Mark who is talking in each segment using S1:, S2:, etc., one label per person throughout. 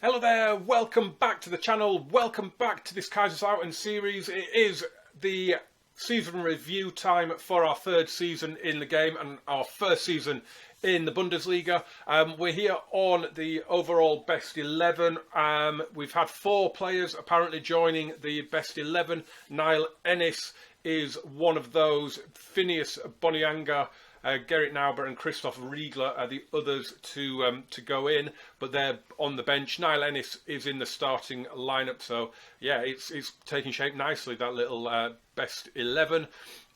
S1: Hello there, welcome back to the channel, welcome back to this Kaiserslautern series. It is the season review time for our third season in the game and our first season in the Bundesliga. We're here on the overall best 11. We've had 4 players apparently joining the best 11. Niall Ennis is one of those. Phineas Bonianga, Gerrit Nauber and Christoph Riegler are the others to go in, but they're on the bench. Niall Ennis is in the starting lineup, so yeah, it's taking shape nicely, that little best 11.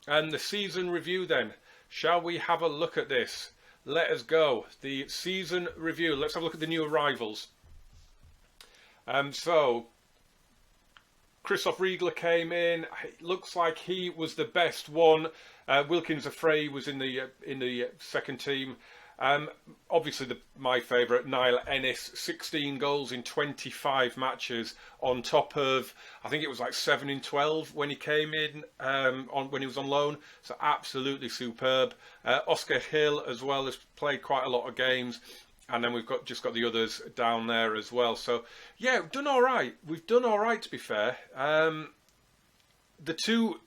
S1: And the season review then, shall we have a look at this? Let us go. The season review, let's have a look at the new arrivals. So Christoph Riegler came in. It looks like he was the best one. Wilkins Afrey was in the second team. Obviously, my favourite, Niall Ennis, 16 goals in 25 matches, on top of, I think it was like 7 in 12 when he came in, when he was on loan. So absolutely superb. Oscar Hill as well has played quite a lot of games. And then we've just got the others down there as well. So, yeah, we've done all right. We've done all right, to be fair. The two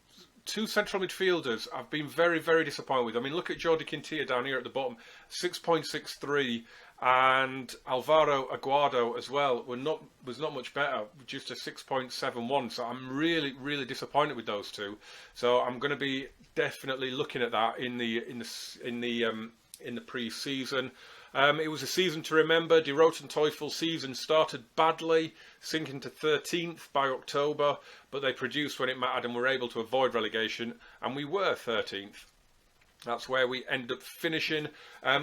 S1: central midfielders I've been very, very disappointed with. I mean, look at Jordi Quintilla down here at the bottom. 6.63. And Alvaro Aguado as well was not much better, just a 6.71. So I'm really, really disappointed with those two. So I'm going to be definitely looking at that in the pre-season. It was a season to remember. Die Roten Teufel season started badly, sinking to 13th by October, but they produced when it mattered and were able to avoid relegation, and we were 13th. That's where we ended up finishing.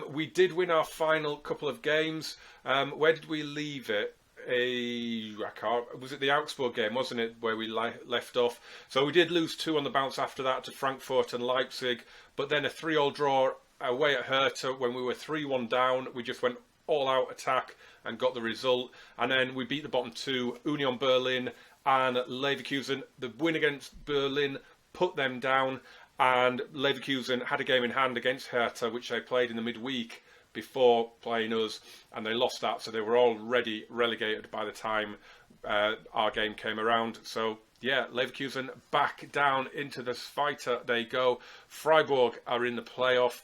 S1: We did win our final couple of games. Where did we leave it? Was it the Augsburg game, wasn't it, where we left off? So we did lose 2 on the bounce after that to Frankfurt and Leipzig, but then a 3-3 draw away at Hertha when we were 3-1 down. We just went all out attack and got the result, and then we beat the bottom 2, Union Berlin and Leverkusen. The win against Berlin put them down, and Leverkusen had a game in hand against Hertha, which they played in the midweek before playing us, and they lost that, so they were already relegated by the time our game came around. So yeah, Leverkusen back down into this fighter they go. Freiburg are in the playoff.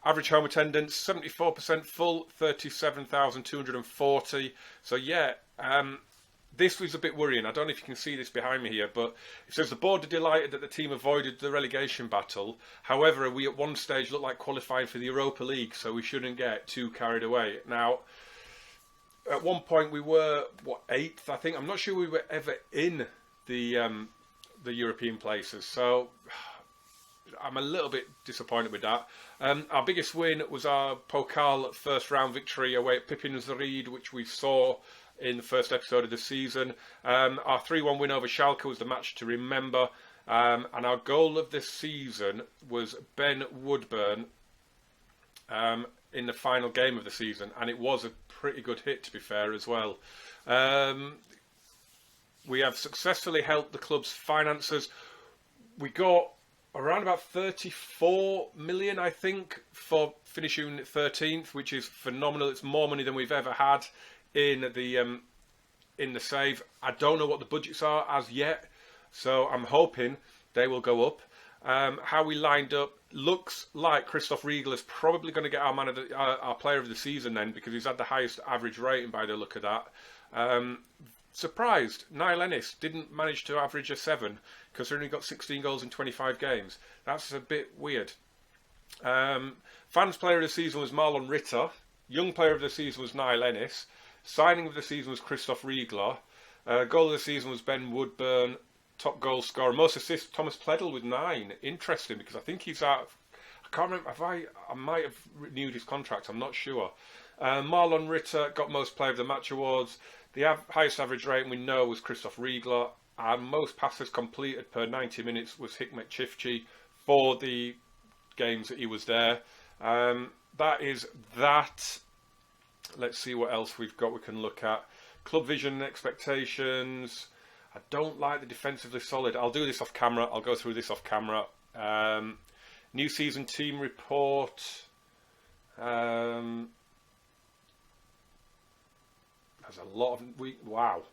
S1: Average home attendance 74% full, 37,240. So yeah, this was a bit worrying. I don't know if you can see this behind me here, but it says the board are delighted that the team avoided the relegation battle. However, we at one stage looked like qualifying for the Europa League, so we shouldn't get too carried away. Now, at one point we were 8th, I think. I'm not sure we were ever in the European places, so I'm a little bit disappointed with that. Our biggest win was our Pokal first round victory away at Pippinsried, which we saw in the first episode of the season. Our 3-1 win over Schalke was the match to remember. And our goal of this season was Ben Woodburn in the final game of the season. And it was a pretty good hit, to be fair, as well. We have successfully helped the club's finances. We got around about 34 million, I think, for finishing 13th, which is phenomenal. It's more money than we've ever had in the save. I don't know what the budgets are as yet, so I'm hoping they will go up. How we lined up looks like Christoph Riegler is probably going to get our player of the season then, because he's had the highest average rating by the look of that. Surprised Niall Ennis didn't manage to average a 7, considering he got 16 goals in 25 games. That's a bit weird. Fans player of the season was Marlon Ritter. Young player of the season was Niall Ennis. Signing of the season was Christoph Riegler. Goal of the season was Ben Woodburn. Top goal scorer. Most assists, Thomas Pledl with 9. Interesting, because I think he's out. I can't remember. I might have renewed his contract. I'm not sure. Marlon Ritter got most player of the match awards. The highest average rating we know was Christoph Riegler. And most passes completed per 90 minutes was Hikmet Çiftçi for the games that he was there. That is that. Let's see what else we've got we can look at. Club vision and expectations. I don't like the defensively solid. I'll do this off camera. I'll go through this off camera. New season team report. That's a lot of wow.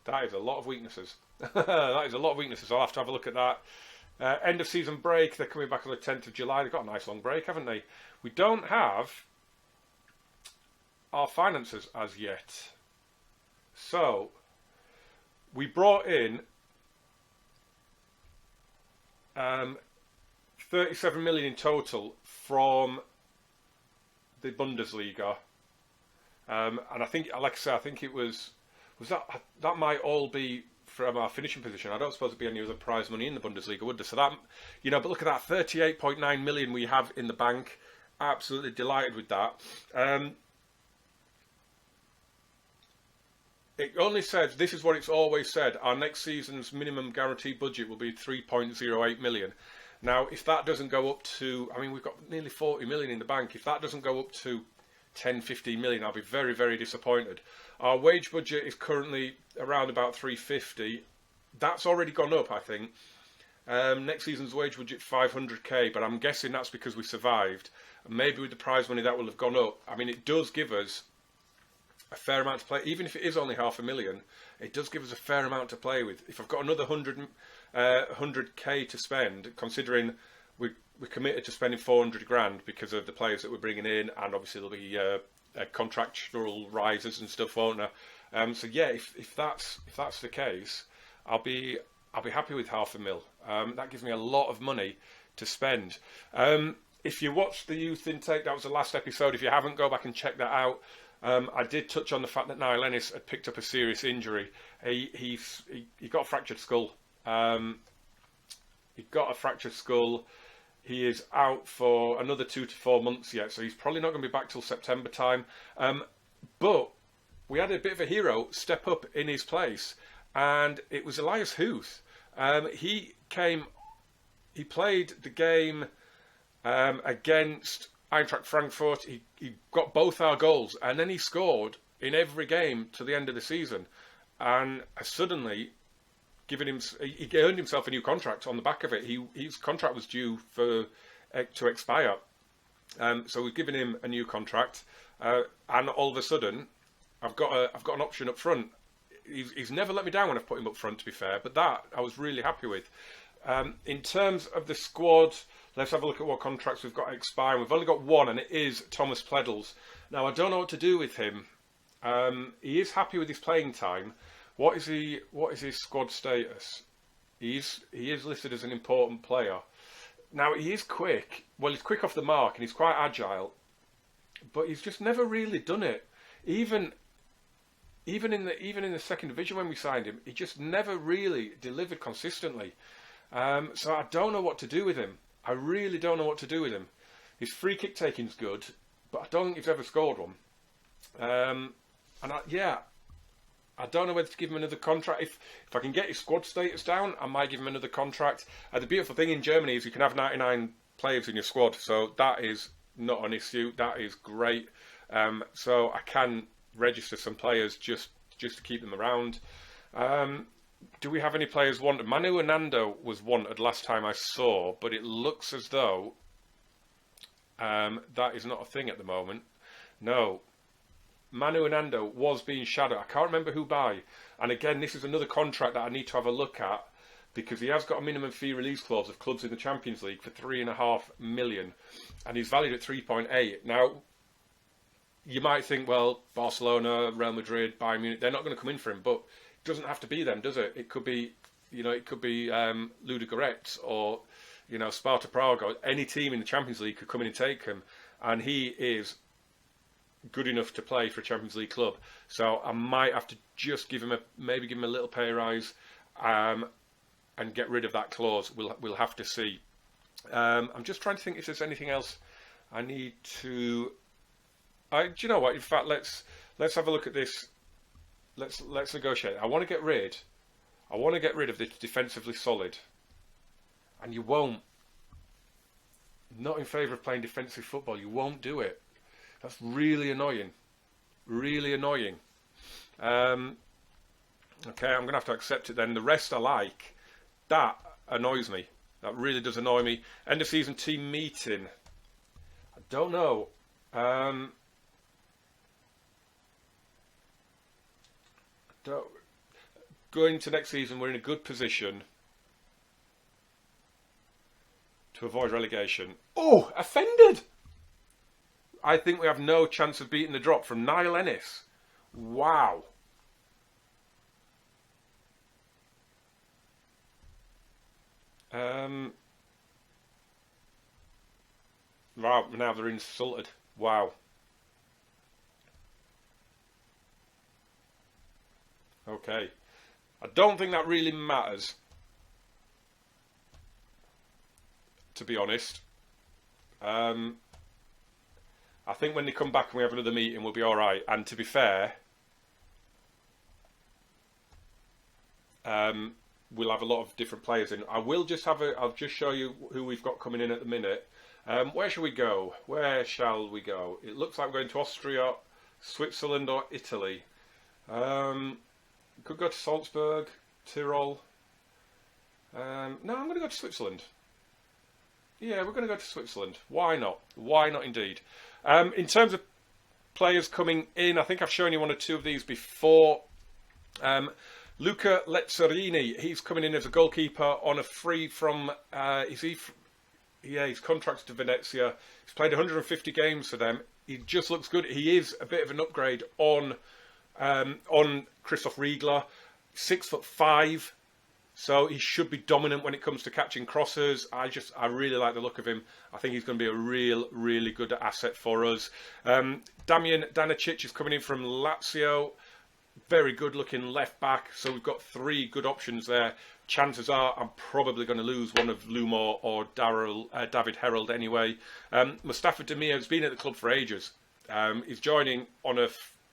S1: That is a lot of weaknesses. That is a lot of weaknesses. I'll have to have a look at that. End of season break. They're coming back on the 10th of July. They've got a nice long break, haven't they? We don't have our finances as yet. So we brought in 37 million in total from the Bundesliga. And I think, like I said, I think it was that might all be from our finishing position. I don't suppose there'd be any other prize money in the Bundesliga, would there? So that, but look at that, 38.9 million we have in the bank. Absolutely delighted with that. It only says, this is what it's always said, our next season's minimum guaranteed budget will be 3.08 million. Now, if that doesn't go up to, we've got nearly 40 million in the bank. If that doesn't go up to 10, 15 million, I'll be very, very disappointed. Our wage budget is currently around about 350. That's already gone up, I think. Next season's wage budget 500k, but I'm guessing that's because we survived. And maybe with the prize money that will have gone up. It does give us a fair amount to play, even if it is only 500,000. It does give us a fair amount to play with. If I've got another 100k to spend, considering we're committed to spending 400 grand because of the players that we're bringing in, and obviously there'll be contractual rises and stuff, won't there? So yeah, if that's the case, I'll be happy with 500,000. That gives me a lot of money to spend. If you watched the youth intake, that was the last episode. If you haven't, go back and check that out. I did touch on the fact that Niall Ennis had picked up a serious injury. He got a fractured skull. He got a fractured skull. He is out for another 2 to 4 months yet, so he's probably not going to be back till September time. But we had a bit of a hero step up in his place, and it was Elias Huth. He played the game against Eintracht Frankfurt. He got both our goals, and then he scored in every game to the end of the season. And suddenly, he earned himself a new contract on the back of it. His contract was due to expire, so we've given him a new contract. And all of a sudden, I've got an option up front. He's never let me down when I've put him up front, to be fair. But that I was really happy with. In terms of the squad, let's have a look at what contracts we've got expiring. We've only got one, and it is Thomas Pledels. Now, I don't know what to do with him. He is happy with his playing time. What is his squad status? He is listed as an important player. Now, he is quick. Well, he's quick off the mark, and he's quite agile. But he's just never really done it. Even in the second division when we signed him, he just never really delivered consistently. So I don't know what to do with him. I really don't know what to do with him. His free kick taking's good, but I don't think he's ever scored one. I don't know whether to give him another contract. If I can get his squad status down, I might give him another contract. The beautiful thing in Germany is you can have 99 players in your squad, so that is not an issue. That is great. So I can register some players just to keep them around. Do we have any players wanted? Manu Anando was wanted last time I saw, but it looks as though that is not a thing at the moment. No. Manu Anando was being shadowed. I can't remember who by. And again, this is another contract that I need to have a look at, because he has got a minimum fee release clause of clubs in the Champions League for 3.5 million, and he's valued at 3.8. Now, you might think, well, Barcelona, Real Madrid, Bayern Munich, they're not going to come in for him, but it doesn't have to be them, does it? It could be, Ludogorets or, Sparta Prague, or any team in the Champions League could come in and take him, and he is good enough to play for a Champions League club. So I might have to just give him a little pay rise, and get rid of that clause. We'll have to see. I'm just trying to think if there's anything else I need to. Do you know what? In fact, let's have a look at this. Let's negotiate. I want to get rid of this defensively solid, and you won't. Not in favour of playing defensive football. You won't do it. That's really annoying. Really annoying. Okay, I'm going to have to accept it then. The rest I like. That annoys me. That really does annoy me. End of season team meeting. I don't know. going to next season, we're in a good position to avoid relegation. Oh, offended! I think we have no chance of beating the drop from Niall Ennis. Wow. Wow, now they're insulted. Wow. Okay. I don't think that really matters, to be honest. I think when they come back and we have another meeting, we'll be all right. And to be fair, we'll have a lot of different players in. I'll just show you who we've got coming in at the minute. Where shall we go? Where shall we go? It looks like we're going to Austria, Switzerland, or Italy. Could go to Salzburg, Tyrol. No, I'm going to go to Switzerland. Yeah, we're going to go to Switzerland. Why not? Why not indeed? In terms of players coming in, I think I've shown you one or two of these before. Luca Lezzerini, he's coming in as a goalkeeper on a free from... he's contracted to Venezia. He's played 150 games for them. He just looks good. He is a bit of an upgrade on Christoph Riegler. 6'5", so he should be dominant when it comes to catching crosses. I really like the look of him. I think he's going to be a really good asset for us. Damian Danicic is coming in from Lazio. Very good looking left back. So we've got three good options there. Chances are I'm probably going to lose one of Lumor or David Herald anyway. Mustafa Demir has been at the club for ages. He's joining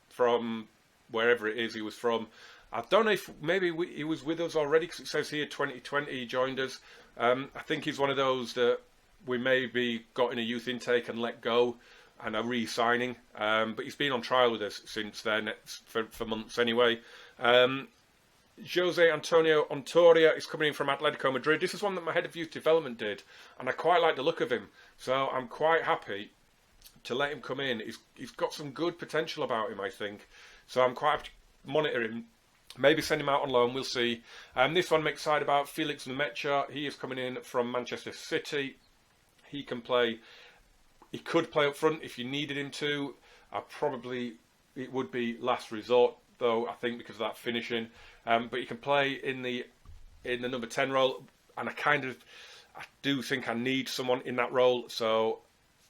S1: from wherever it is he was from. I don't know if maybe he was with us already, because it says here 2020 he joined us. I think he's one of those that we maybe got in a youth intake and let go and are re-signing. But he's been on trial with us since then for months anyway. Jose Antonio Ontoria is coming in from Atletico Madrid. This is one that my head of youth development did, and I quite like the look of him. So I'm quite happy to let him come in. He's got some good potential about him, I think. So I'm quite happy to monitor him. Maybe send him out on loan, we'll see. This one I'm excited about, Felix Nmecha. He is coming in from Manchester City. He could play up front if you needed him to. It would be last resort, though, I think, because of that finishing. But he can play in the number 10 role, and I do think I need someone in that role, so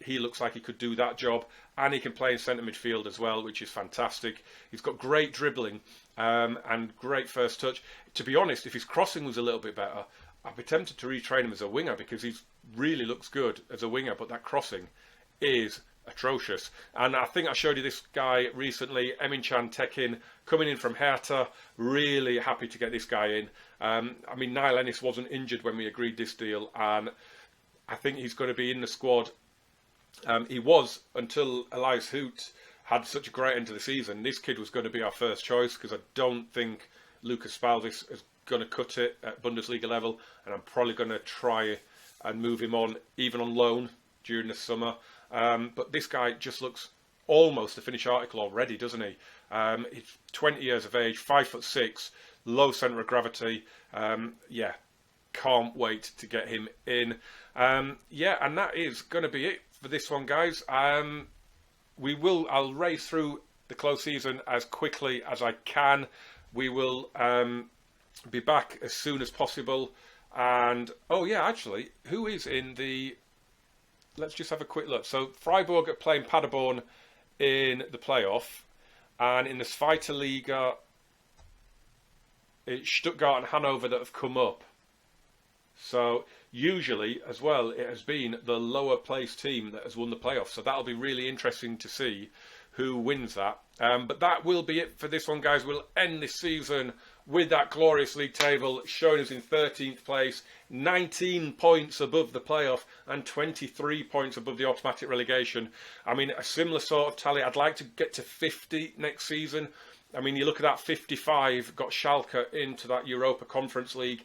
S1: he looks like he could do that job. And he can play in centre midfield as well, which is fantastic. He's got great dribbling and great first touch. To be honest, if his crossing was a little bit better, I'd be tempted to retrain him as a winger, because he really looks good as a winger, but that crossing is atrocious. And I think I showed you this guy recently, Emin-Can Tekin, coming in from Hertha. Really happy to get this guy in. Niall Ennis wasn't injured when we agreed this deal, and I think he's going to be in the squad. He was until Elias Hoot had such a great end to the season. This kid was going to be our first choice, because I don't think Lucas Spaldis is going to cut it at Bundesliga level, and I'm probably going to try and move him on, even on loan during the summer. But this guy just looks almost a finished article already, doesn't he? He's 20 years of age, 5'6", low centre of gravity. Can't wait to get him in. And that is going to be it for this one, guys. I'll race through the close season as quickly as I can. We will be back as soon as possible. And actually, who is in the... Let's just have a quick look. So Freiburg are playing Paderborn in the playoff, and in the Zweite Liga, it's Stuttgart and Hanover that have come up. So usually, as well, it has been the lower placed team that has won the playoff. So that'll be really interesting to see who wins that. But that will be it for this one, guys. We'll end this season with that glorious league table showing us in 13th place, 19 points above the playoff and 23 points above the automatic relegation. A similar sort of tally. I'd like to get to 50 next season. You look at that 55, got Schalke into that Europa Conference League.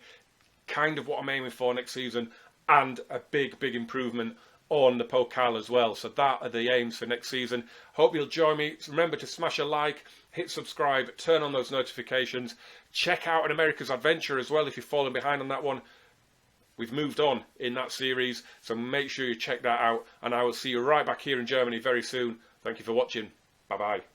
S1: Kind of what I'm aiming for next season, and a big improvement on the Pokal as well. So that are the aims for next season. Hope you'll join me. Remember to smash a like, hit subscribe, turn on those notifications. Check out An America's Adventure as well if you've fallen behind on that one. We've moved on in that series, so make sure you check that out. And I will see you right back here in Germany very soon. Thank you for watching. Bye-bye.